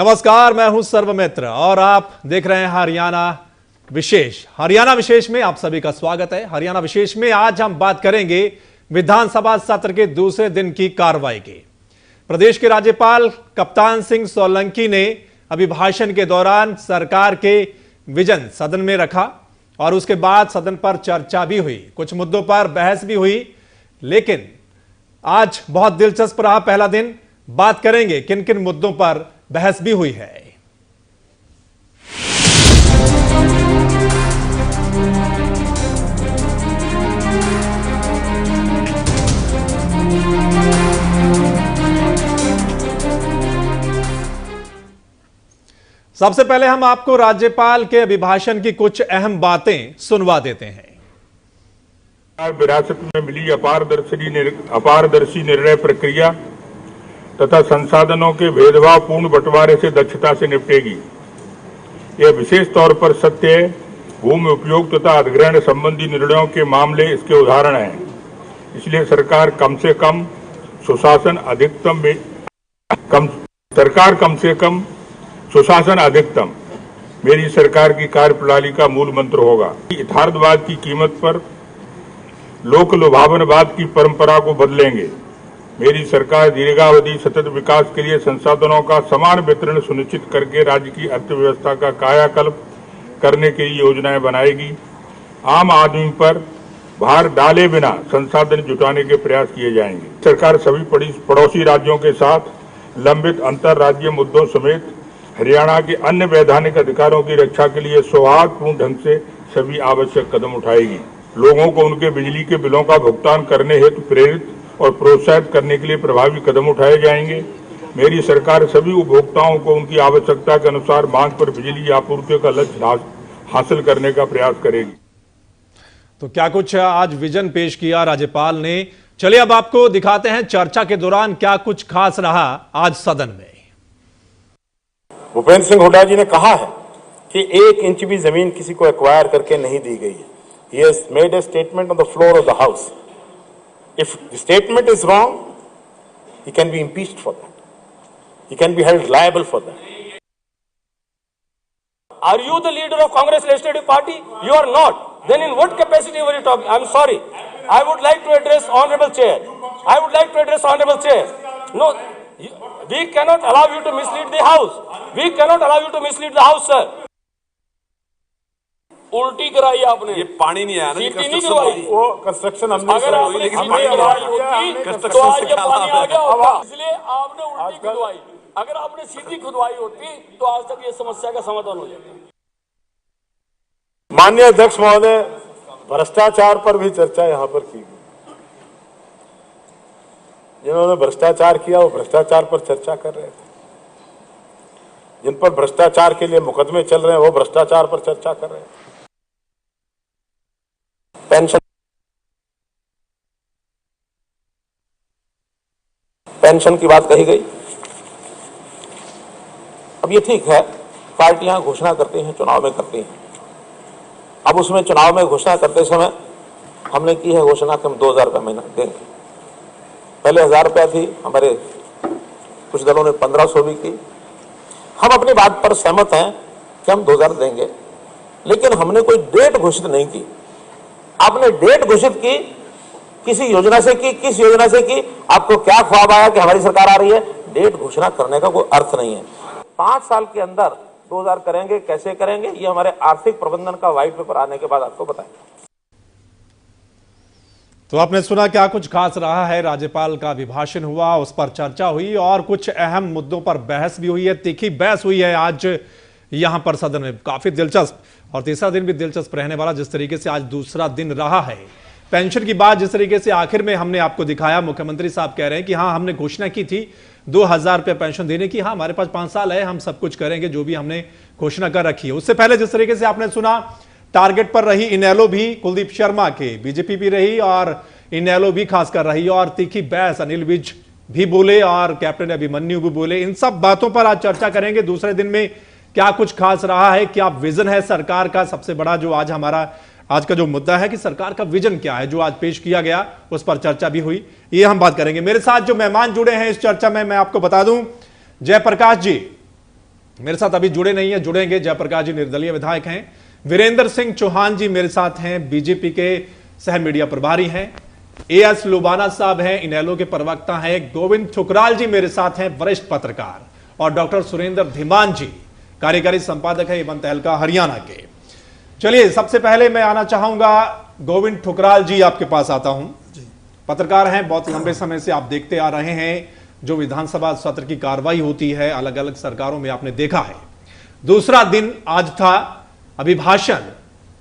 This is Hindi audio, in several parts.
नमस्कार, मैं हूं सर्वमित्र और आप देख रहे हैं हरियाणा विशेष। हरियाणा विशेष में आप सभी का स्वागत है। हरियाणा विशेष में आज हम बात करेंगे विधानसभा सत्र के दूसरे दिन की कार्रवाई की। प्रदेश के राज्यपाल कप्तान सिंह सोलंकी ने अभिभाषण के दौरान सरकार के विजन सदन में रखा और उसके बाद सदन पर चर्चा भी हुई, कुछ मुद्दों पर बहस भी हुई। लेकिन आज बहुत दिलचस्प रहा पहला दिन। बात करेंगे किन किन मुद्दों पर बहस भी हुई है। सबसे पहले हम आपको राज्यपाल के अभिभाषण की कुछ अहम बातें सुनवा देते हैं। विरासत में मिली अपारदर्शी निर्णय प्रक्रिया तथा संसाधनों के भेदभावपूर्ण बंटवारे से दक्षता से निपटेगी। यह विशेष तौर पर सत्य है। भूमि उपयोग तथा अधिग्रहण संबंधी निर्णयों के मामले इसके उदाहरण हैं। इसलिए सरकार कम से कम सुशासन अधिकतम मेरी सरकार की कार्यप्रणाली का मूल मंत्र होगा। यथार्थवाद की कीमत पर लोक लुभावनवाद की परंपरा को बदलेंगे। मेरी सरकार दीर्घावधि सतत विकास के लिए संसाधनों का समान वितरण सुनिश्चित करके राज्य की अर्थव्यवस्था का कायाकल्प करने के लिए योजनाएं बनाएगी। आम आदमी पर भार डाले बिना संसाधन जुटाने के प्रयास किए जाएंगे। सरकार सभी पड़ोसी राज्यों के साथ लंबित अंतर राज्य मुद्दों समेत हरियाणा के अन्य वैधानिक अधिकारों की रक्षा के लिए सौहार्दपूर्ण ढंग से सभी आवश्यक कदम उठाएगी। लोगों को उनके बिजली के बिलों का भुगतान करने हेतु प्रेरित और प्रोत्साहित करने के लिए प्रभावी कदम उठाए जाएंगे। मेरी सरकार सभी उपभोक्ताओं को उनकी आवश्यकता के अनुसार मांग पर बिजली आपूर्ति का लक्ष्य हासिल करने का प्रयास करेगी। तो क्या कुछ आज विजन पेश किया राज्यपाल ने। चलिए अब आपको दिखाते हैं चर्चा के दौरान क्या कुछ खास रहा आज सदन में। भूपेंद्र सिंह हुड्डा जी ने कहा है कि 1 इंच भी जमीन किसी को एक्वायर करके नहीं दी गई है। He has made a statement on the floor of the House. If the statement is wrong, he can be impeached for that. He can be held liable for that. Are you the leader of Congress Legislative Party? You are not. Then in what capacity were you talking? I'm sorry. I would like to address Honorable Chair. No, we cannot allow you to mislead the House. Sir. उल्टी कराई आपने। ये पानी नहीं आया ना, सीटी नहीं करवाई। वो कंस्ट्रक्शन हमने अगर आपने सीटी करवाई होती तो आज ये पानी आ गया होगा। इसलिए आपने उल्टी खुदवाई। अगर आपने सीधी खुदवाई होती तो आज तक ये समस्या का समाधान हो जाता। माननीय अध्यक्ष महोदय, भ्रष्टाचार पर भी चर्चा यहाँ पर की गई। जिन्होंने भ्रष्टाचार किया वो भ्रष्टाचार पर चर्चा कर रहे थे। जिन पर भ्रष्टाचार के लिए मुकदमे चल रहे हैं वो भ्रष्टाचार पर चर्चा कर रहे हैं। पेंशन की बात कही गई। अब ये ठीक है, पार्टियां घोषणा करती हैं, चुनाव में करती हैं। अब उसमें चुनाव में घोषणा करते समय हमने की है घोषणा कि हम 2000 रुपये महीना देंगे। पहले 1000 रुपया थी, हमारे कुछ दलों ने 1500 भी की। हम अपनी बात पर सहमत हैं कि हम 2000 देंगे, लेकिन हमने कोई डेट घोषित नहीं की। आपने डेट घोषित की किसी योजना से की, किस योजना से की, आपको क्या ख्वाब आया कि हमारी सरकार आ रही है। डेट घोषणा करने का कोई अर्थ नहीं है। 5 साल के अंदर 2000 करेंगे, कैसे करेंगे, ये हमारे आर्थिक प्रबंधन का व्हाइट पेपर आने के बाद आपको बताएंगे। तो आपने सुना क्या कुछ खास रहा है। राज्यपाल का अभिभाषण हुआ, उस पर चर्चा हुई और कुछ अहम मुद्दों पर बहस भी हुई है। तीखी बहस हुई है आज यहां पर सदन में, काफी दिलचस्प। और तीसरा दिन भी दिलचस्प रहने वाला, जिस तरीके से आज दूसरा दिन रहा है। पेंशन की बात जिस तरीके से आखिर में हमने आपको दिखाया, मुख्यमंत्री साहब कह रहे हैं कि हाँ, हमने घोषणा की थी 2000 रुपये पेंशन देने की। हाँ, हमारे पास 5 साल है, हम सब कुछ करेंगे जो भी हमने घोषणा कर रखी है। उससे पहले जिस तरीके से आपने सुना, टारगेट पर रही इनेलो भी कुलदीप शर्मा के, बीजेपी भी रही और इनेलो भी खासकर रही। और तीखी बहस अनिल विज भी बोले और कैप्टन अभिमन्यु भी बोले। इन सब बातों पर आज चर्चा करेंगे। दूसरे दिन में क्या कुछ खास रहा है, क्या विजन है सरकार का। सबसे बड़ा जो आज हमारा आज का जो मुद्दा है कि सरकार का विजन क्या है, जो आज पेश किया गया, उस पर चर्चा भी हुई। ये हम बात करेंगे। मेरे साथ जो मेहमान जुड़े हैं इस चर्चा में, मैं आपको बता दूं, जयप्रकाश जी मेरे साथ अभी जुड़े नहीं है, जुड़ेंगे। जयप्रकाश जी निर्दलीय विधायक हैं, वीरेंद्र सिंह चौहान जी मेरे साथ हैं, बीजेपी के सह मीडिया प्रभारी हैं, एएस लुबाना साहब हैं, इनेलो के प्रवक्ता हैं, गोविंद ठुकराल जी मेरे साथ हैं, वरिष्ठ पत्रकार, और डॉक्टर सुरेंद्र धीमान जी कार्यकारी संपादक है एवं तहलका हरियाणा के। चलिए, सबसे पहले मैं आना चाहूंगा गोविंद ठुकराल जी, आपके पास आता हूं। पत्रकार हैं, बहुत लंबे समय से आप देखते आ रहे हैं जो विधानसभा सत्र की कार्रवाई होती है अलग अलग सरकारों में, आपने देखा है। दूसरा दिन आज था, अभिभाषण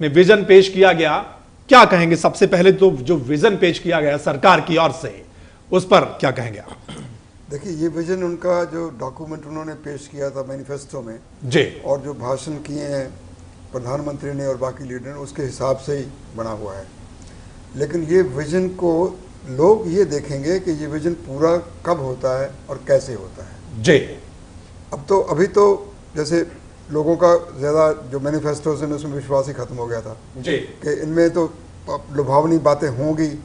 में विजन पेश किया गया। क्या कहेंगे? सबसे पहले तो जो विजन पेश किया गया सरकार की ओर से, उस पर क्या कहेंगे आप? देखिए, ये विजन उनका जो डॉक्यूमेंट उन्होंने पेश किया था मैनिफेस्टो में जी, और जो भाषण किए हैं प्रधानमंत्री ने और बाकी लीडर ने, उसके हिसाब से ही बना हुआ है। लेकिन ये विजन को लोग ये देखेंगे कि ये विजन पूरा कब होता है और कैसे होता है। जी, अभी तो जैसे लोगों का ज़्यादा जो मैनिफेस्टोज हैं उसमें विश्वास ही खत्म हो गया था जी, कि इनमें तो लुभावनी बातें होंगी।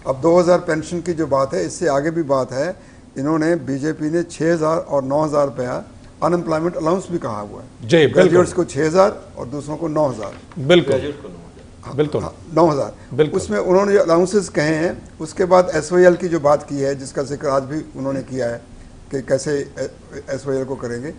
अब 2000 पेंशन की जो बात है, इससे आगे भी बात है। इन्होंने बीजेपी ने 6000 और 9000 रुपया अनएम्प्लॉयमेंट अलाउंस भी कहा हुआ है। जी, ग्रेजुएट्स को 6000 और दूसरों को 9000। बिल्कुल बिल्कुल 9000। उसमें उन्होंने जो अलाउंसेस कहे हैं, उसके बाद SYL की जो बात की है, जिसका जिक्र आज भी उन्होंने किया है कि कैसे SYL को करेंगे।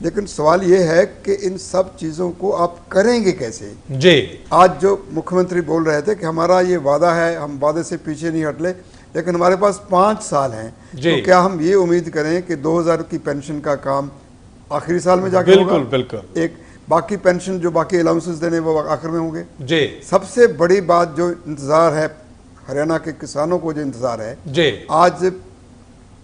लेकिन सवाल ये है कि इन सब चीज़ों को आप करेंगे कैसे? जी, आज जो मुख्यमंत्री बोल रहे थे कि हमारा ये वादा है, हम वादे से पीछे नहीं हटले, लेकिन हमारे पास 5 साल हैं। तो क्या हम ये उम्मीद करें कि 2000 की पेंशन का काम आखिरी साल में जाके बिल्कुल होगा? बिल्कुल। एक बाकी पेंशन जो बाकी अलाउंसेस देने वो आखिर में होंगे। जी, सबसे बड़ी बात जो इंतजार है हरियाणा के किसानों को, जो इंतजार है जी, आज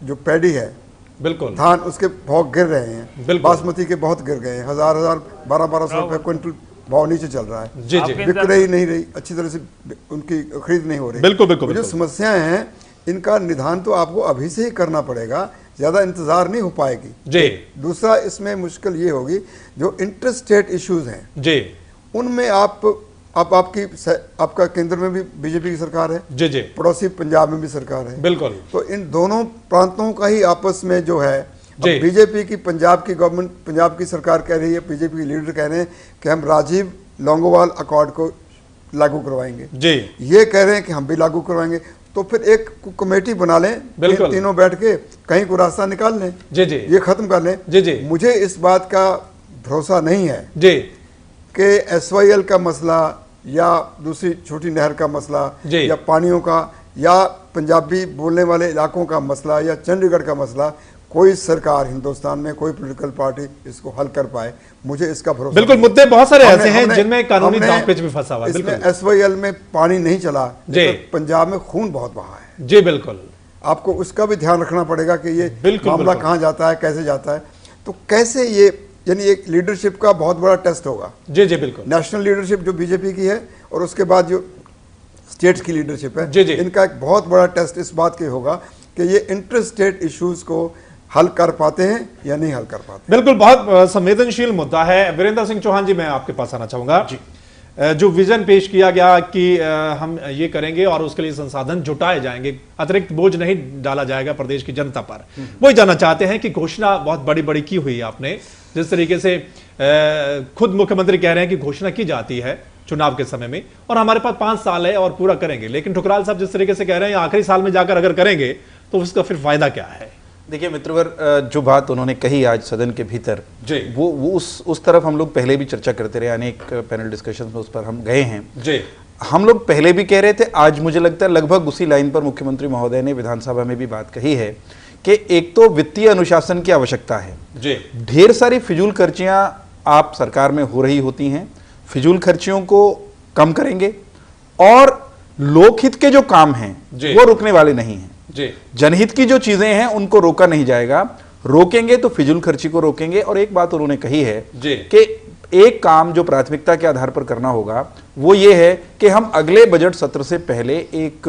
जो पैडी है, बिल्कुल धान, उसके भाव गिर रहे हैं। बिल्कुल। बासमती के बहुत गिर गए हैं, 1200 रुपए क्विंटल भाव नीचे चल रहा है। जी, जी, बिक रही नहीं रही, अच्छी तरह से उनकी खरीद नहीं हो रही। बिल्कुल बिल्कुल। जो समस्याएं हैं, इनका निदान तो आपको अभी से ही करना पड़ेगा, ज्यादा इंतजार नहीं हो पाएगी। जी, दूसरा इसमें मुश्किल ये होगी, जो इंटरस्टेट इश्यूज हैं जी, उनमें आपका केंद्र में भी बीजेपी की सरकार है, जी, जी, पड़ोसी पंजाब में भी सरकार है। बिल्कुल। तो इन दोनों प्रांतों का ही आपस में जो है, जी। बीजेपी की पंजाब की गवर्नमेंट, पंजाब की सरकार कह रही है, बीजेपी के लीडर कह रहे हैं कि हम राजीव लौंगोवाल अकॉर्ड को लागू करवाएंगे। जी, ये कह रहे हैं कि हम भी लागू करवाएंगे। तो फिर एक कमेटी बना लें, बिल्कुल। तीनों बैठ के कहीं को रास्ता निकाल लें। जी, जी, ये खत्म कर लें। जी, जी, मुझे इस बात का भरोसा नहीं है जी, कि SYL का मसला या दूसरी छोटी नहर का मसला जी। या पानियों का या पंजाबी बोलने वाले इलाकों का मसला या चंडीगढ़ का मसला, कोई सरकार हिंदुस्तान में, कोई पॉलिटिकल पार्टी इसको हल कर पाए, मुझे इसका भरोसा बिल्कुल। नहीं। मुद्दे बहुत सारे ऐसे हैं हमने- जिनमें कानूनी हमने दांवपेच भी फंसा हुआ है। इसमें बिल्कुल SYL में पानी नहीं चला, जी। लेकिन पंजाब में खून बहुत बहा है। जी, बिल्कुल आपको उसका भी ध्यान रखना पड़ेगा कि ये बिल्कुल, मामला बिल्कुल। कहाँ जाता है, कैसे जाता है। तो कैसे ये, यानी एक लीडरशिप का बहुत बड़ा टेस्ट होगा। जी, जी, बिल्कुल। नेशनल लीडरशिप जो बीजेपी की है और उसके बाद जो स्टेट्स की लीडरशिप है, जी, जी। इनका एक बहुत बड़ा टेस्ट इस बात के होगा कि ये इंटर स्टेट इश्यूज को हल कर पाते हैं या नहीं हल कर पाते। बिल्कुल, बहुत संवेदनशील मुद्दा है। वीरेंद्र सिंह चौहान जी, मैं आपके पास आना चाहूंगा। जो विजन पेश किया गया कि हम ये करेंगे और उसके लिए संसाधन जुटाए जाएंगे, अतिरिक्त बोझ नहीं डाला जाएगा प्रदेश की जनता पर, वही जानना चाहते हैं कि घोषणा बहुत बड़ी बड़ी की हुई है आपने, जिस तरीके से खुद मुख्यमंत्री कह रहे हैं कि घोषणा की जाती है चुनाव के समय में और हमारे पास 5 साल है और पूरा करेंगे, लेकिन ठुकराल साहब जिस तरीके से कह रहे हैं आखिरी साल में जाकर अगर करेंगे तो उसका फिर फायदा क्या है? देखिए मित्रवर, जो बात उन्होंने कही आज सदन के भीतर, जी, वो उस तरफ हम लोग पहले भी चर्चा करते रहे, अनेक पैनल डिस्कशन में उस पर हम गए हैं। जी, हम लोग पहले भी कह रहे थे, आज मुझे लगता है लगभग उसी लाइन पर मुख्यमंत्री महोदय ने विधानसभा में भी बात कही है कि एक तो वित्तीय अनुशासन की आवश्यकता है। जी, ढेर सारी फिजूल खर्चियां आप सरकार में हो रही होती हैं, फिजूल खर्चियों को कम करेंगे और लोकहित के जो काम हैं वो रुकने वाले नहीं हैं। जी, जनहित की जो चीजें हैं उनको रोका नहीं जाएगा, रोकेंगे तो फिजूल खर्ची को रोकेंगे। और एक बात उन्होंने कही है जी, कि एक काम जो प्राथमिकता के आधार पर करना होगा वो ये है कि हम अगले बजट सत्र से पहले एक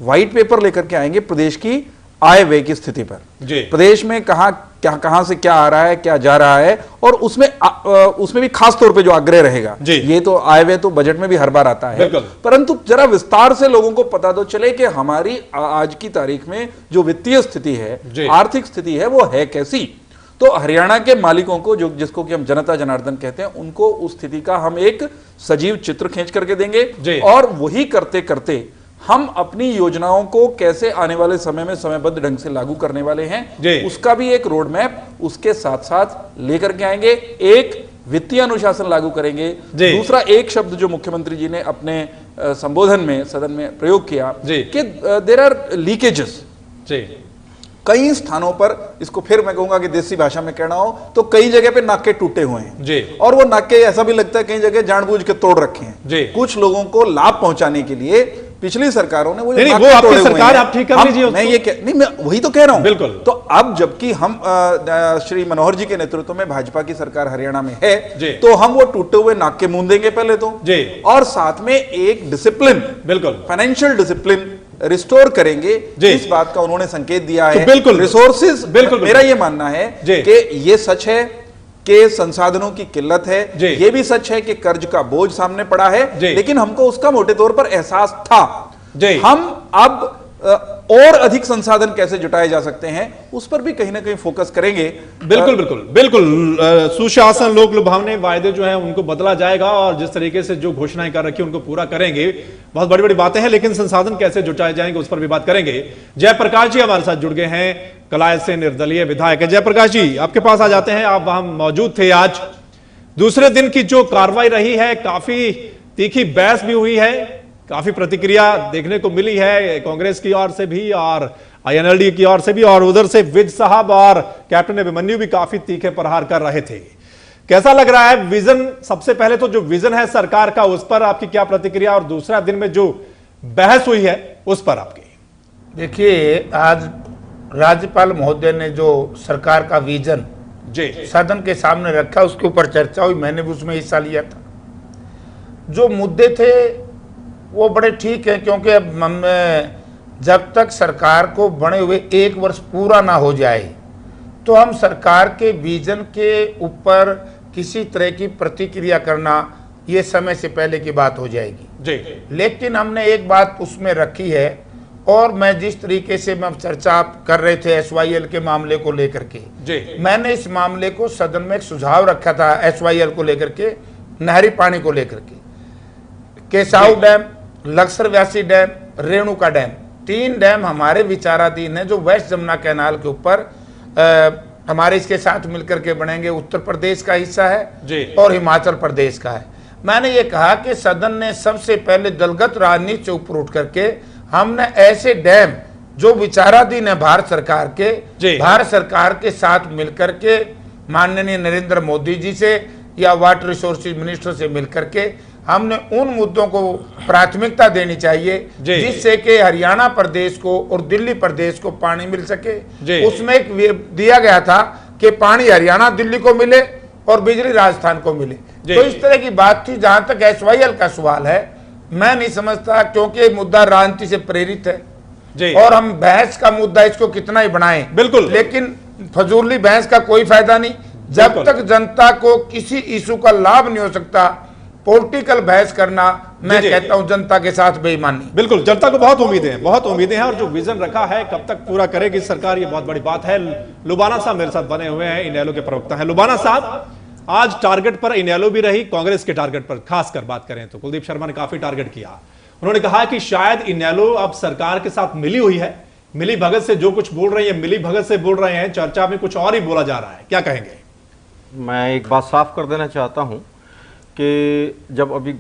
व्हाइट पेपर लेकर के आएंगे प्रदेश की आय व्यय की स्थिति पर। जी, प्रदेश में कहां से क्या आ रहा है, क्या जा रहा है, और उसमें भी खास तौर पे जो आग्रह रहेगा, जी, ये तो आय व्यय तो बजट में भी हर बार आता है, बिल्कुल, परंतु जरा विस्तार से लोगों को पता तो चले कि हमारी आज की तारीख में जो वित्तीय स्थिति है, जी, आर्थिक स्थिति है, वो है कैसी। तो हरियाणा के मालिकों को, जो जिसको कि हम जनता जनार्दन कहते हैं, उनको उस स्थिति का हम एक सजीव चित्र खींच करके देंगे और वही करते करते हम अपनी योजनाओं को कैसे आने वाले समय में समयबद्ध ढंग से लागू करने वाले हैं, उसका भी एक रोड मैप उसके साथ साथ लेकर के आएंगे। एक वित्तीय अनुशासन लागू करेंगे। दूसरा, एक शब्द जो मुख्यमंत्री जी ने अपने संबोधन में सदन में प्रयोग किया कि देयर आर लीकेजेस। कई स्थानों पर, इसको फिर मैं कहूंगा कि देसी भाषा में कहना हो तो कई जगह पे नाके टूटे हुए हैं और वो नाके ऐसा भी लगता है कई जगह जानबूझ के तोड़ रखे हैं कुछ लोगों को लाभ पहुंचाने के लिए। पिछली सरकारों ने वो आपकी सरकार, आप ठीक कर लीजिए। मैं वही तो कह रहा हूं। बिल्कुल। तो अब जबकि हम श्री मनोहर जी के नेतृत्व में भाजपा की सरकार हरियाणा में है, तो हम वो टूटे हुए नाके मूंदेंगे पहले तो, और साथ में एक डिसिप्लिन, बिल्कुल फाइनेंशियल डिसिप्लिन रिस्टोर करेंगे। इस बात का उन्होंने संकेत दिया है। बिल्कुल रिसोर्सेज, बिल्कुल मेरा ये मानना है कि ये सच है कि संसाधनों की किल्लत है, ये भी सच है कि कर्ज का बोझ सामने पड़ा है, लेकिन हमको उसका मोटे तौर पर एहसास था। हम अब और अधिक संसाधन कैसे जुटाए जा सकते हैं उस पर भी कहीं ना कहीं फोकस करेंगे। बिल्कुल बिल्कुल बिल्कुल। सुशासन, लोक लुभावने वायदे जो हैं उनको बदला जाएगा और जिस तरीके से जो घोषणाएं कर रखी उनको पूरा करेंगे। बहुत बड़ी बड़ी बातें हैं, लेकिन संसाधन कैसे जुटाए जाएंगे उस पर भी बात करेंगे। जयप्रकाश जी हमारे साथ जुड़ गए हैं, कलाय से निर्दलीय विधायक है। जयप्रकाश जी, आपके पास आ जाते हैं। आप वहां मौजूद थे। आज दूसरे दिन की जो कार्रवाई रही है, काफी तीखी बहस भी हुई है, काफी प्रतिक्रिया देखने को मिली है कांग्रेस की ओर से भी और आईएनएलडी की ओर से भी, और उधर से विज साहब और कैप्टन अभिमन्यु भी काफी तीखे प्रहार कर रहे थे। कैसा लग रहा है विजन? सबसे पहले तो जो विजन है सरकार का, उस पर आपकी क्या प्रतिक्रिया, और दूसरा दिन में जो बहस हुई है उस पर आपकी? देखिए, आज राज्यपाल महोदय ने जो सरकार का विजन सदन के सामने रखा, उसके ऊपर चर्चा हुई। मैंने भी उसमें हिस्सा लिया था। जो मुद्दे थे वो बड़े ठीक है, क्योंकि अब जब तक सरकार को बने हुए 1 वर्ष पूरा ना हो जाए तो हम सरकार के विजन के ऊपर किसी तरह की प्रतिक्रिया करना ये समय से पहले की बात हो जाएगी। लेकिन हमने एक बात उसमें रखी है, और मैं जिस तरीके से मैं चर्चा कर रहे थे SYL के मामले को लेकर के, मैंने इस मामले को सदन में एक सुझाव रखा था SYL को लेकर के, नहरी पानी को लेकर के। केसाऊ डैम, लक्सर व्यासी डैम, रेणुका डैम, 3 डैम हमारे विचाराधीन है जो वेस्ट जमुना कैनाल के ऊपर हमारे इसके साथ मिलकर के बनेंगे। उत्तर प्रदेश का हिस्सा है और हिमाचल प्रदेश का है। मैंने ये कहा कि सदन ने सबसे पहले दलगत राजनीति से ऊपर उठ करके हमने ऐसे डैम जो विचाराधीन है भारत सरकार के साथ मिलकर के, माननीय नरेंद्र मोदी जी से या वाटर रिसोर्सेज मिनिस्टर से मिलकर के, हमने उन मुद्दों को प्राथमिकता देनी चाहिए जिससे कि हरियाणा प्रदेश को और दिल्ली प्रदेश को पानी मिल सके। उसमें एक दिया गया था कि पानी हरियाणा दिल्ली को मिले और बिजली राजस्थान को मिले। तो इस तरह की बात थी। जहां तक SYL का सवाल है, मैं नहीं समझता, क्योंकि मुद्दा राजनीति से प्रेरित है और हम बहस का मुद्दा इसको कितना ही बनाएं, बिल्कुल, लेकिन फजूली बहस का कोई फायदा नहीं। जब तक जनता को किसी इशू का लाभ नहीं हो सकता, पॉलिटिकल बहस करना, मैं कहता हूं जनता के साथ बेईमानी। बिल्कुल, जनता को बहुत उम्मीदें हैं और जो विजन रखा है कब तक पूरा करेगी सरकार, ये बहुत बड़ी बात है। लुबाना साहब मेरे साथ बने हुए हैं, इनेलो के प्रवक्ता हैं। लुबाना साहब, आज टारगेट पर इनेलो भी रही, कांग्रेस के टारगेट पर खासकर बात करें तो कुलदीप शर्मा ने काफी टारगेट किया। उन्होंने कहा कि शायद इनेलो अब सरकार के साथ मिली हुई है, मिली भगत से जो कुछ बोल रही है मिली भगत से बोल रहे हैं, चर्चा में कुछ और ही बोला जा रहा है। क्या कहेंगे? मैं एक बात साफ कर देना चाहता हूं कि जब अभी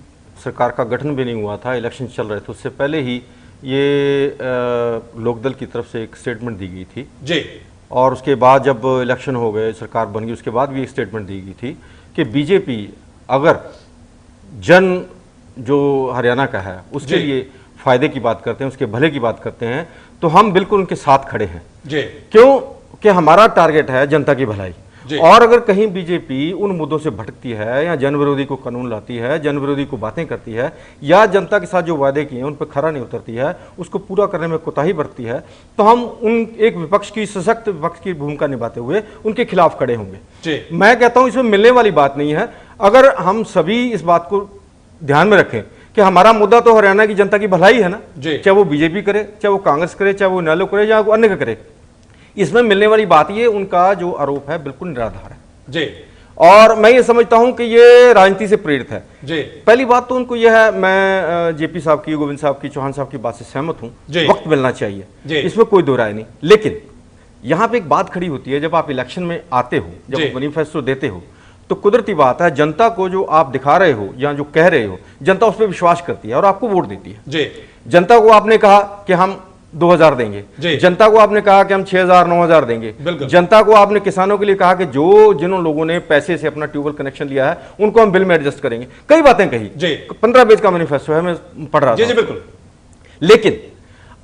सरकार का गठन भी नहीं हुआ था, इलेक्शन चल रहे थे, उससे पहले ही ये लोकदल की तरफ से एक स्टेटमेंट दी गई थी जी, और उसके बाद जब इलेक्शन हो गए, सरकार बन गई, उसके बाद भी एक स्टेटमेंट दी गई थी कि बीजेपी अगर जन जो हरियाणा का है उसके लिए फायदे की बात करते हैं, उसके भले की बात करते हैं, तो हम बिल्कुल उनके साथ खड़े हैं जी। क्यों कि हमारा टारगेट है जनता की भलाई। और अगर कहीं बीजेपी उन मुद्दों से भटकती है या जन विरोधी को कानून लाती है, जन विरोधी को बातें करती है, या जनता के साथ जो वादे किए हैं उन पर खरा नहीं उतरती है, उसको पूरा करने में कोताही बरतती है, तो हम उन एक विपक्ष की, सशक्त विपक्ष की भूमिका निभाते हुए उनके खिलाफ खड़े होंगे। मैं कहता हूं इसमें मिलने वाली बात नहीं है। अगर हम सभी इस बात को ध्यान में रखें कि हमारा मुद्दा तो हरियाणा की जनता की भलाई है ना, चाहे वो बीजेपी करे, चाहे वो कांग्रेस करे, चाहे वो इनेलो करे, या वो अन्य करे, इसमें मिलने वाली बात ये उनका जो आरोप है बिल्कुल निराधार है जी। और मैं ये समझता हूं कि ये राजनीति से प्रेरित है जी। पहली बात तो उनको यह है, मैं जेपी साहब की, गोविंद साहब की, चौहान साहब की बात से सहमत हूं, वक्त मिलना चाहिए, इसमें कोई दो राय नहीं। लेकिन यहां पे एक बात खड़ी होती है, जब आप इलेक्शन में आते हो, जब आप मैनिफेस्टो देते हो, तो कुदरती बात है जनता को जो आप दिखा रहे हो या जो कह रहे हो, जनता उस पर विश्वास करती है और आपको वोट देती है। जनता को आपने कहा कि हम 2000 देंगे, जनता को आपने कहा कि हम 6000 9000 देंगे, जनता को आपने किसानों के लिए कहा कि जिन लोगों ने पैसे से अपना ट्यूबवेल कनेक्शन लिया है उनको हम बिल में एडजस्ट करेंगे, कई बातें कही। 15 पेज का मैनिफेस्टो है, मैं पढ़ रहा था। बिल्कुल। लेकिन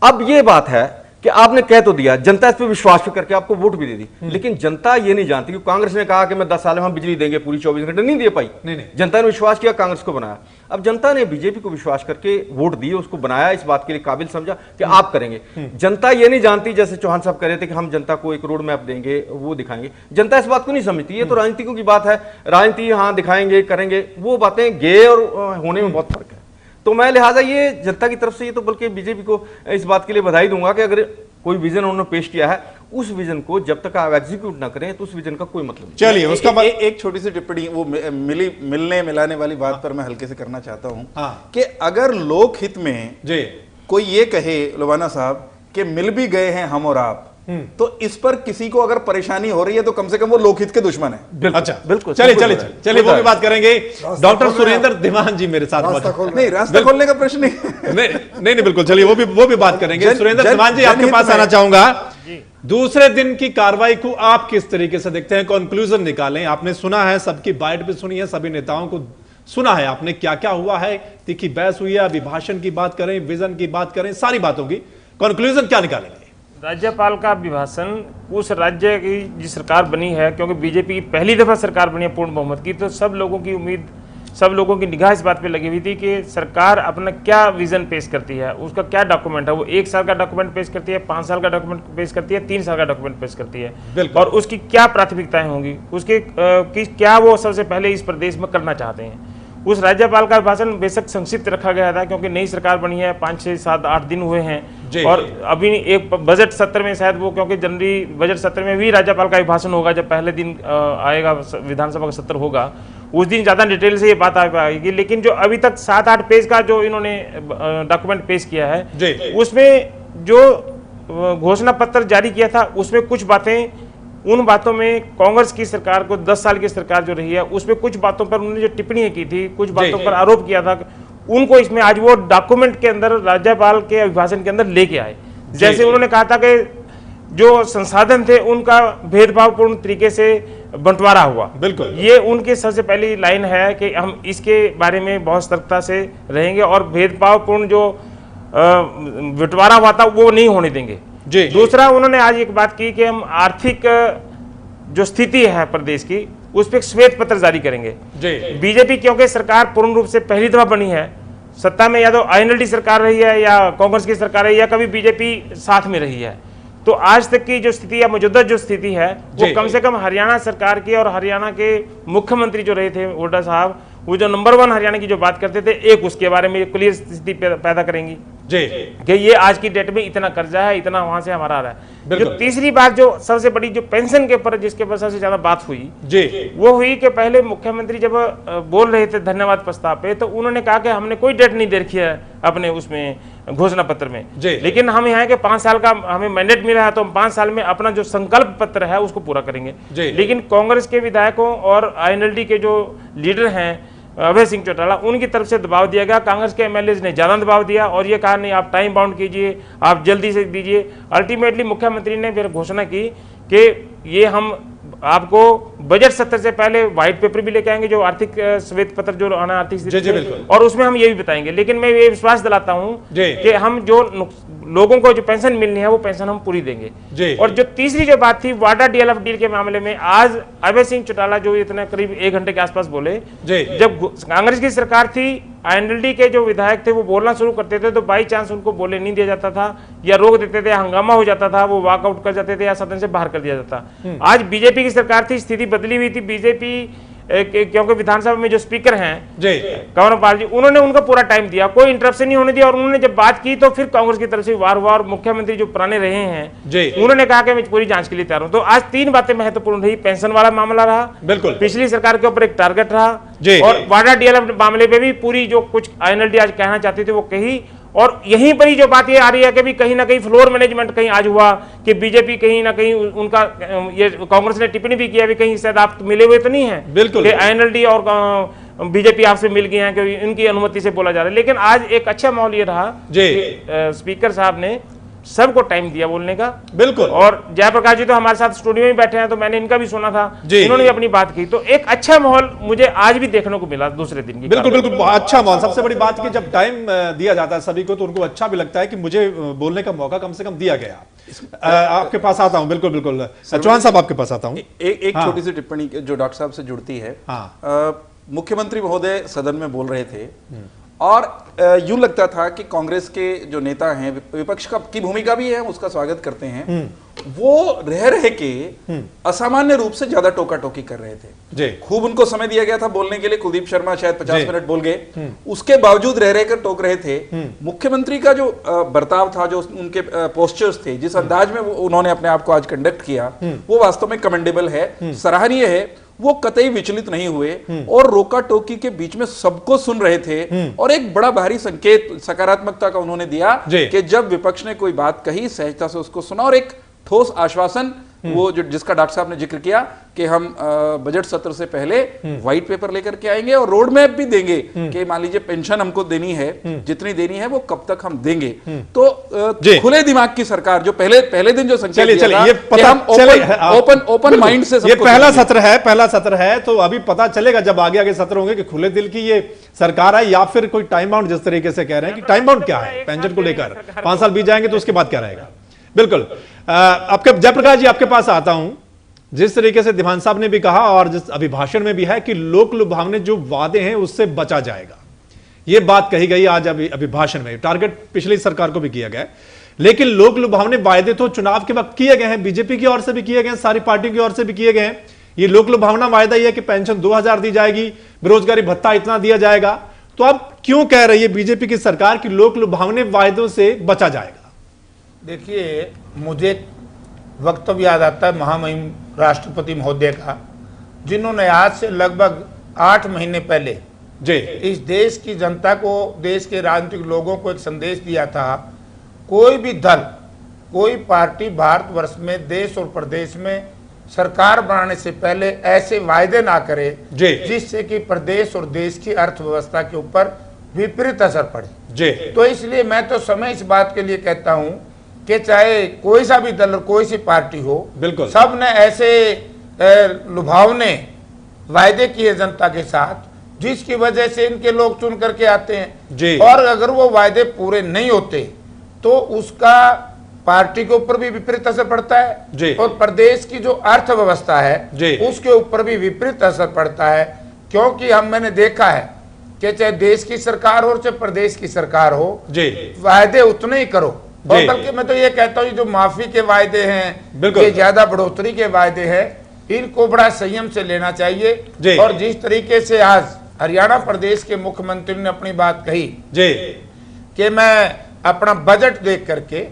अब यह बात है कि आपने कह तो दिया, जनता इस पर विश्वास करके आपको वोट भी दे दी, लेकिन जनता ये नहीं जानती कि कांग्रेस ने कहा कि मैं 10 साल में हम बिजली देंगे पूरी 24 घंटे, नहीं दे पाई। जनता ने विश्वास किया, कांग्रेस को बनाया। अब जनता ने बीजेपी को विश्वास करके वोट दिए, उसको बनाया, इस बात के लिए काबिल समझा कि आप करेंगे। जनता ये नहीं जानती, जैसे चौहान साहब कह रहे थे कि हम जनता को एक रोड मैप देंगे, वो दिखाएंगे, जनता इस बात को नहीं समझती। ये तो राजनीतिकों की बात है, राजनीति हाँ दिखाएंगे करेंगे, वो बातें गे और होने में बहुत फर्क है। तो मैं लिहाजा ये जनता की तरफ से ये तो बल्कि बीजेपी को इस बात के लिए बधाई दूंगा कि अगर कोई विजन उन्होंने पेश किया है, उस विजन को जब तक आप एग्जीक्यूट ना करें तो उस विजन का कोई मतलब नहीं। चलिए उसका एक छोटी सी टिप्पणी वो मिलने मिलाने वाली बात पर मैं हल्के से करना चाहता हूं कि अगर लोक हित में कोई ये कहे लोबाना साहब कि मिल भी गए हैं हम और आप, तो इस पर किसी को अगर परेशानी हो रही है तो कम से कम वो लोकहित के दुश्मन है। अच्छा बिल्कुल, चलिए वो भी बात करेंगे। डॉक्टर सुरेंद्र धीमान जी मेरे साथ नहीं, रास्ता खोलने का प्रश्न नहीं, बिल्कुल, चलिए वो भी बात करेंगे। सुरेंद्र धीमान जी आपके पास आना चाहूंगा। दूसरे दिन की कार्रवाई को आप किस तरीके से देखते हैं, कंक्लूजन निकालें। आपने सुना है, सबकी बाइट भी सुनी है, सभी नेताओं को सुना है आपने, क्या क्या हुआ है, तीखी बहस हुई है, अभिभाषण की बात करें, विजन की बात करें, सारी बातों की कंक्लूजन क्या निकालेंगे? राज्यपाल का अभिभाषण उस राज्य की जिस सरकार बनी है, क्योंकि बीजेपी की पहली दफा सरकार बनी है पूर्ण बहुमत की, तो सब लोगों की उम्मीद, सब लोगों की निगाह इस बात पे लगी हुई थी कि सरकार अपना क्या विजन पेश करती है, उसका क्या डॉक्यूमेंट है। वो 1 साल का डॉक्यूमेंट पेश करती है, 5 साल का डॉक्यूमेंट पेश करती है, 3 साल का डॉक्यूमेंट पेश करती है, और उसकी क्या प्राथमिकताएं होंगी, उसके क्या वो सबसे पहले इस प्रदेश में करना चाहते हैं। उस राज्यपाल का भाषण बेशक संक्षिप्त रखा गया था, क्योंकि नई सरकार बनी है, 5, 6, 7, 8 दिन हुए हैं, और अभी एक बजट सत्र में शायद वो, क्योंकि जनवरी बजट सत्र में भी राज्यपाल का भाषण होगा, जब पहले दिन आएगा विधानसभा का सत्र होगा, उस दिन ज़्यादा डिटेल से ये बात आ पाएगी। लेकिन जो अभी तक 7-8 पेज का जो इन्होंने डॉक्यूमेंट पेश किया है, उसमें जो घोषणा पत्र जारी किया था, उसमें कुछ बातें, उन बातों में कांग्रेस की सरकार को 10 साल की सरकार जो रही है, उसमें कुछ बातों पर उन्होंने जो टिप्पणियां की थी, कुछ बातों पर आरोप किया था, उनको इसमें आज वो डॉक्यूमेंट के अंदर, राज्यपाल के अभिभाषण के अंदर लेके आए। जैसे उन्होंने कहा था कि जो संसाधन थे उनका भेदभावपूर्ण तरीके से बंटवारा हुआ। बिल्कुल, ये उनकी सबसे पहली लाइन है कि हम इसके बारे में बहुत सतर्कता से रहेंगे और भेदभावपूर्ण जो बंटवारा हुआ था वो नहीं होने देंगे। दूसरा, उन्होंने आज एक बात की कि हम आर्थिक जो स्थिति है प्रदेश की, उस पर श्वेत पत्र जारी करेंगे। बीजेपी क्योंकि सरकार पूर्ण रूप से पहली दफा बनी है सत्ता में, या तो आईएनएलडी सरकार रही है या कांग्रेस की सरकार रही है, या कभी बीजेपी साथ में रही है, तो आज तक की जो स्थिति या मौजूदा जो स्थिति है वो कम से कम हरियाणा सरकार की और हरियाणा के मुख्यमंत्री जो रहे थे हुड्डा साहब, वो जो नंबर 1 हरियाणा की जो बात करते थे, एक उसके बारे में क्लियर स्थिति पैदा करेंगी कि ये आज की डेट में इतना कर्जा है, इतना वहां से हमारा आ रहा है। जो तीसरी बात जो सबसे बड़ी, जो पेंशन के ऊपर जिसके ऊपर सबसे ज्यादा बात हुई, वो हुई कि पहले मुख्यमंत्री जब बोल रहे थे धन्यवाद प्रस्ताव पे, तो उन्होंने कहा कि हमने कोई डेट नहीं दे रखी है अपने उसमें घोषणा पत्र में, लेकिन हम यहाँ के 5 साल का हमें मैंडेट मिला है, तो हम 5 साल में अपना जो संकल्प पत्र है उसको पूरा करेंगे। लेकिन कांग्रेस के विधायकों और आईएनएलडी के जो लीडर हैं अभय सिंह चौटाला, उनकी तरफ से दबाव दिया गया, कांग्रेस के एमएलए ने ज्यादा दबाव दिया और ये कहा नहीं आप टाइम बाउंड कीजिए, आप जल्दी से दीजिए। अल्टीमेटली मुख्यमंत्री ने फिर घोषणा की कि ये हम आपको बजट सत्र से पहले व्हाइट पेपर भी लेके आएंगे, जो आर्थिक श्वेत पत्र जो आना आर्थिक स्थिति, और उसमें हम ये भी बताएंगे। लेकिन मैं ये विश्वास दिलाता हूं कि हम जो लोगों को जो पेंशन मिलनी है वो पेंशन हम पूरी देंगे। और जो तीसरी जो बात थी वाडा डीएलएफ डील के मामले में, आज अभय सिंह चौटाला जो इतना करीब 1 घंटे के आसपास बोले, जब कांग्रेस की सरकार थी, आईएनएलडी के जो विधायक थे वो बोलना शुरू करते थे तो बाई चांस उनको बोले नहीं दिया जाता था, या रोक देते थे, हंगामा हो जाता था, वो वॉकआउट कर जाते थे या सदन से बाहर कर दिया जाता। आज बीजेपी की सरकार थी, स्थिति बदली हुई थी, बीजेपी क्योंकि विधानसभा में जो स्पीकर हैं कंवरपाल जी, उन्होंने उनका पूरा टाइम दिया, कोई इंटरप्शन नहीं होने दिया। और उन्होंने जब बात की तो फिर कांग्रेस की तरफ से वार हुआ और मुख्यमंत्री जो पुराने रहे हैं उन्होंने कहा कि मैं पूरी जांच के लिए तैयार हूं। तो आज 3 बातें महत्वपूर्ण रही। पेंशन वाला मामला रहा, बिल्कुल पिछली सरकार के ऊपर एक टारगेट रहा, और वाडा डीएलएफ मामले पे भी पूरी जो कुछ आईएनएलडी आज कहना चाहते थे वो कही। और यहीं पर ही जो बात ये आ रही है कि भी कहीं ना कहीं फ्लोर मैनेजमेंट कहीं आज हुआ कि बीजेपी कहीं ना कहीं उनका, ये कांग्रेस ने टिप्पणी भी किया भी कहीं शायद आप मिले हुए तो नहीं है, बिल्कुल कि आईएनएलडी और बीजेपी आपसे मिल गए हैं, कि इनकी अनुमति से बोला जा रहा है। लेकिन आज एक अच्छा माहौल ये रहा कि स्पीकर साहब ने सबको टाइम दिया बोलने का, बिल्कुल। और जयप्रकाश जी तो हमारे साथ स्टूडियो में बैठे हैं, तो मैंने इनका भी सुना था, इन्होंने भी अपनी बात की। तो एक अच्छा माहौल मुझे आज भी देखने को मिला दूसरे दिन की। बिल्कुल बिल्कुल अच्छा माहौल। सबसे बड़ी बात कि जब टाइम दिया जाता है सभी को तो उनको अच्छा भी लगता है कि मुझे बोलने का मौका कम से कम दिया गया। आपके पास आता हूं, बिल्कुल बिल्कुल चौहान साहब आपके पास आता हूं। एक छोटी सी टिप्पणी जो डॉक्टर साहब से जुड़ती है। मुख्यमंत्री महोदय सदन में बोल रहे थे और यूं लगता था कि कांग्रेस के जो नेता हैं, विपक्ष की भूमिका भी है, उसका स्वागत करते हैं, वो रह के असामान्य रूप से ज्यादा टोका टोकी कर रहे थे। खूब उनको समय दिया गया था बोलने के लिए, कुलदीप शर्मा शायद 50 मिनट बोल गए, उसके बावजूद रह कर टोक रहे थे। मुख्यमंत्री का जो बर्ताव था, जो उनके पोस्चर्स थे, जिस अंदाज में उन्होंने अपने आप को आज कंडक्ट किया, वो वास्तव में कमेंडेबल है, सराहनीय है। वो कतई विचलित नहीं हुए और रोका टोकी के बीच में सबको सुन रहे थे, और एक बड़ा भारी संकेत सकारात्मकता का उन्होंने दिया कि जब विपक्ष ने कोई बात कही सहजता से उसको सुना, और एक ठोस आश्वासन वो जो जिसका डॉक्टर साहब ने जिक्र किया कि हम बजट सत्र से पहले व्हाइट पेपर लेकर के आएंगे और रोड मैप भी देंगे कि मान लीजिए पेंशन हमको देनी है, जितनी देनी है वो कब तक हम देंगे। तो खुले दिमाग की सरकार जो पहले दिन जो संकेत दिया था कि हम ओपन माइंड से, ये पहला सत्र है, तो अभी पता चलेगा जब आगे सत्र होंगे कि खुले दिल की ये सरकार है या फिर कोई टाइम बाउंड, जिस तरीके से कह रहे हैं कि टाइम बाउंड क्या है पेंशन को लेकर, 5 साल बीत जाएंगे तो उसके बाद क्या रहेगा। बिल्कुल आपके जयप्रकाश जी आपके पास आता हूं। जिस तरीके से दीवान साहब ने भी कहा और जिस अभिभाषण में भी है कि लोक लुभावने जो वादे हैं उससे बचा जाएगा, यह बात कही गई आज अभिभाषण में। टारगेट पिछली सरकार को भी किया गया, लेकिन लोक लुभावने वायदे तो चुनाव के वक्त किए गए हैं, बीजेपी की ओर से भी किए गए हैं, सारी पार्टियों की ओर से भी किए गए हैं। ये लोक लुभावना वायदा यह है कि पेंशन 2000 दी जाएगी, बेरोजगारी भत्ता इतना दिया जाएगा। तो अब क्यों कह रही है बीजेपी की सरकार कि लोक लुभावने वायदों से बचा जाएगा? देखिए, मुझे वक्तव्य याद आता है महामहिम राष्ट्रपति महोदय का, जिन्होंने आज से लगभग 8 महीने पहले इस देश की जनता को, देश के राजनीतिक लोगों को एक संदेश दिया था, कोई भी दल, कोई पार्टी भारतवर्ष में देश और प्रदेश में सरकार बनाने से पहले ऐसे वायदे ना करे जिससे कि प्रदेश और देश की अर्थव्यवस्था के ऊपर विपरीत असर पड़े। तो इसलिए मैं तो समय इस बात के लिए कहता हूं कि चाहे कोई सा भी दल, कोई सी पार्टी हो, बिल्कुल सब ने ऐसे लुभावने वायदे किए जनता के साथ, जिसकी वजह से इनके लोग चुन करके आते हैं, और अगर वो वायदे पूरे नहीं होते तो उसका पार्टी के ऊपर भी विपरीत असर पड़ता है और प्रदेश की जो अर्थव्यवस्था है उसके ऊपर भी विपरीत असर पड़ता है। क्योंकि मैंने देखा है कि चाहे देश की सरकार हो चाहे प्रदेश की सरकार हो, वायदे उतने ही करो, और बल्कि मैं तो ये कहता हूँ जो माफी के वायदे हैं, ये ज्यादा बढ़ोतरी के वायदे हैं, इनको बड़ा संयम से लेना चाहिए। और जिस तरीके से आज हरियाणा प्रदेश के मुख्यमंत्री ने अपनी बात कही कि मैं अपना बजट देख करके,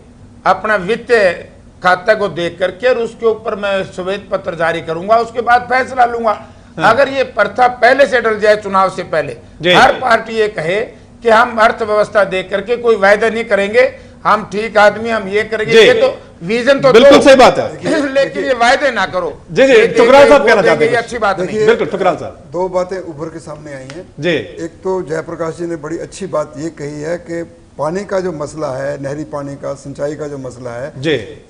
अपना वित्तीय खाता को देख करके और उसके ऊपर मैं श्वेत पत्र जारी करूंगा, उसके बाद फैसला लूंगा। अगर ये प्रथा पहले से डल जाए, चुनाव से पहले हर पार्टी ये कहे कि हम अर्थव्यवस्था देख करके कोई वायदा नहीं करेंगे, हम ठीक आदमी, हम ये करेंगे, ये तो विजन तो बिल्कुल सही बात है, लेकिन ये वायदे ना करो। जी टुकराल साहब कहना चाहते हैं, अच्छी बात नहीं। बिल्कुल टुकराल साहब, 2 बातें उभर के सामने आई हैं जी। एक तो जयप्रकाश जी ने बड़ी अच्छी बात ये कही है कि पानी का जो मसला है, नहरी पानी का, सिंचाई का जो मसला है,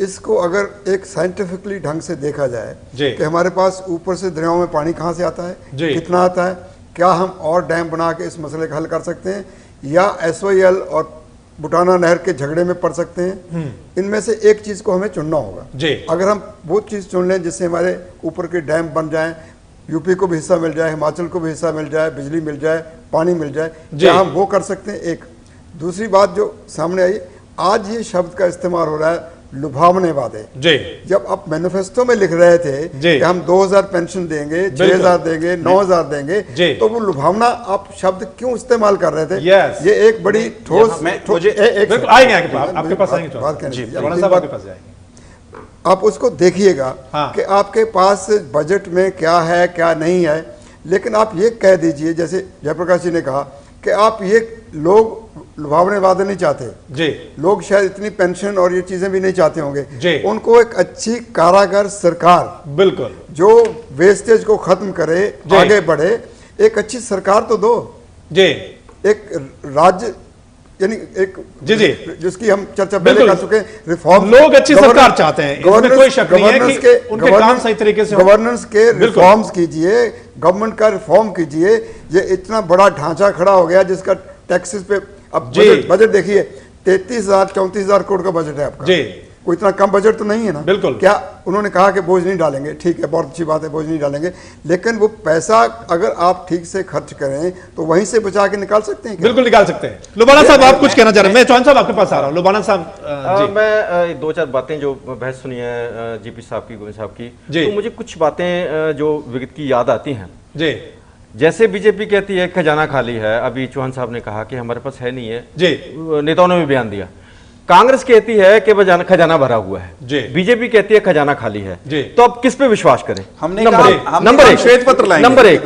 इसको अगर एक साइंटिफिकली ढंग से देखा जाए कि हमारे पास ऊपर से दरियाओं में पानी कहाँ से आता है, कितना आता है, क्या हम और डैम बना के इस मसले का हल कर सकते हैं या SYL और बुटाना नहर के झगड़े में पड़ सकते हैं। इनमें से एक चीज को हमें चुनना होगा। अगर हम वो चीज चुन लें जिससे हमारे ऊपर के डैम बन जाएं, यूपी को भी हिस्सा मिल जाए, हिमाचल को भी हिस्सा मिल जाए, बिजली मिल जाए, पानी मिल जाए, क्या हम वो कर सकते हैं? एक दूसरी बात जो सामने आई, आज ये शब्द का इस्तेमाल हो रहा है लुभावने वादे। जी। जब आप मैनिफेस्टो में लिख रहे थे कि हम 2000 पेंशन देंगे, 6000 देंगे, 9000 देंगे, तो वो लुभावना आप शब्द क्यों इस्तेमाल कर रहे थे? ये एक बड़ी ठोस आएंगे आपके पास आएंगे, आप उसको देखिएगा कि आपके पास बजट में क्या है क्या नहीं है। लेकिन आप ये कह दीजिए, जैसे जयप्रकाश जी ने कहा कि आप ये लोग लुभावने वादे नहीं चाहते जी, लोग शायद इतनी पेंशन और ये चीजें भी नहीं चाहते होंगे। उनको एक अच्छी कारागार सरकार, बिल्कुल, जो वेस्टेज को खत्म करे, आगे बढ़े, एक अच्छी सरकार तो दो जी। एक राज्य, यानी एक जी जी जिसकी हम चर्चा पहले कर चुके हैं, रिफॉर्म। लोग अच्छी सरकार चाहते हैं, इसमें कोई शक नहीं है कि उनके काम सही तरीके से गवर्नेंस के रिफॉर्म्स कीजिए, गवर्नमेंट का रिफॉर्म कीजिए। ये इतना बड़ा ढांचा खड़ा हो गया जिसका टैक्सेस पे, अब बजट देखिए 33,000-34,000 करोड़ का बजट है आपका जी। कोई इतना कम बजट तो नहीं है ना। बिल्कुल। क्या उन्होंने कहा कि बोझ नहीं डालेंगे, ठीक है, बहुत अच्छी बात है, बोझ नहीं डालेंगे, लेकिन वो पैसा अगर आप ठीक से खर्च करें तो वहीं से बचा के निकाल सकते हैं। बिल्कुल निकाल सकते हैं। लुबाना साहब आप कुछ कहना चाह रहे हैं? मैं चौहान साहब आपके पास आ रहा हूँ। लुबाना साहब, मैं 2-4 बातें जो बहस सुनी है जीपी साहब की, गोविंद साहब की, तो मुझे कुछ बातें जो विगत की याद आती हैं जी। जैसे बीजेपी कहती है खजाना खाली है, अभी चौहान साहब ने कहा कि हमारे पास है नहीं है जी, नेताओं ने भी बयान दिया। कांग्रेस कहती है कि खजाना भरा हुआ है जी, बीजेपी कहती है खजाना खाली है जी। तो अब किस पे विश्वास करें? नंबर एक श्वेत पत्र लाएंगे। नंबर एक।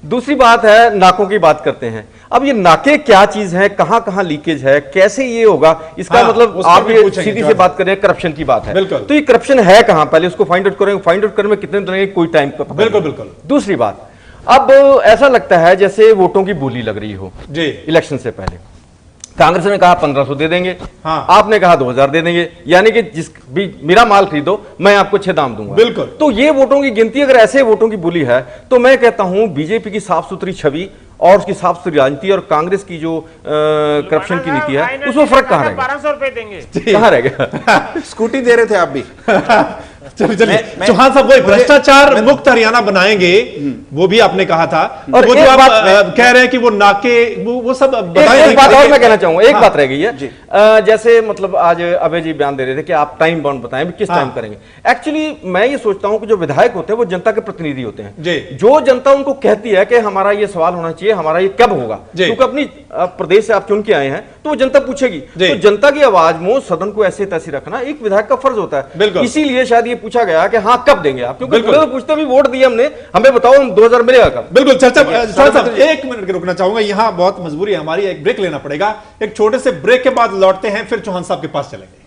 दूसरी बात है, नाकों की बात करते हैं। अब ये नाके क्या चीज है, कहां कहां लीकेज है, कैसे ये होगा, इसका मतलब आप ये सीधी से बात करें, करप्शन की बात है, तो ये करप्शन है कहां, पहले उसको फाइंड आउट करेंगे। फाइंड आउट करने में कितने दिन लगेंगे, कोई टाइम का? बिल्कुल बिल्कुल। दूसरी बात, अब ऐसा लगता है जैसे वोटों की बोली लग रही हो जी। इलेक्शन से पहले कांग्रेस ने कहा 1500 दे देंगे, आपने कहा 2000 दे देंगे, यानी कि जिस भी मेरा माल खरीदो मैं आपको 6 दाम दूंगा। बिल्कुल। तो ये वोटों की गिनती अगर ऐसे वोटों की बोली है तो मैं कहता हूं बीजेपी की साफ सुथरी छवि और उसकी साफ सुथरी राजनीति और कांग्रेस की जो करप्शन की नीति है उसमें फर्क कहां रहेगा? 1200 रुपए देंगे, कहां रहेगा? स्कूटी दे रहे थे आप भी। चलिए चौहान साहब, वही भ्रष्टाचार मुक्त हरियाणा बनाएंगे, वो भी आपने कहा था, और वो जो आप कह रहे हैं कि वो नाके वो सब एक बात और मैं कहना चाहूंगा, एक बात रह गई है। जैसे मतलब आज अभय जी बयान दे रहे थे कि आप टाइम बाउंड बताएं किस टाइम करेंगे। एक्चुअली मैं ये सोचता हूं कि जो विधायक होते हैं वो जनता के प्रतिनिधि होते हैं। जो जनता उनको कहती है कि हमारा ये सवाल होना चाहिए, हमारा ये कब होगा, क्योंकि अपनी प्रदेश से आप चुन के आए हैं तो वो जनता पूछेगी। तो जनता की आवाज में सदन को ऐसे तैसे रखना एक विधायक का फर्ज होता है। इसीलिए शायद ये पूछा गया कि हाँ कब देंगे आप, क्योंकि पूछते भी वोट दिए हमने, हमें बताओ हम 2000 मिलेगा कब? बिल्कुल। चर्चा 1 मिनट के रुकना चाहूंगा, यहां बहुत मजबूरी है हमारी, एक ब्रेक लेना पड़ेगा। एक छोटे से ब्रेक के बाद लौटते हैं, फिर चौहान साहब के पास चलेंगे।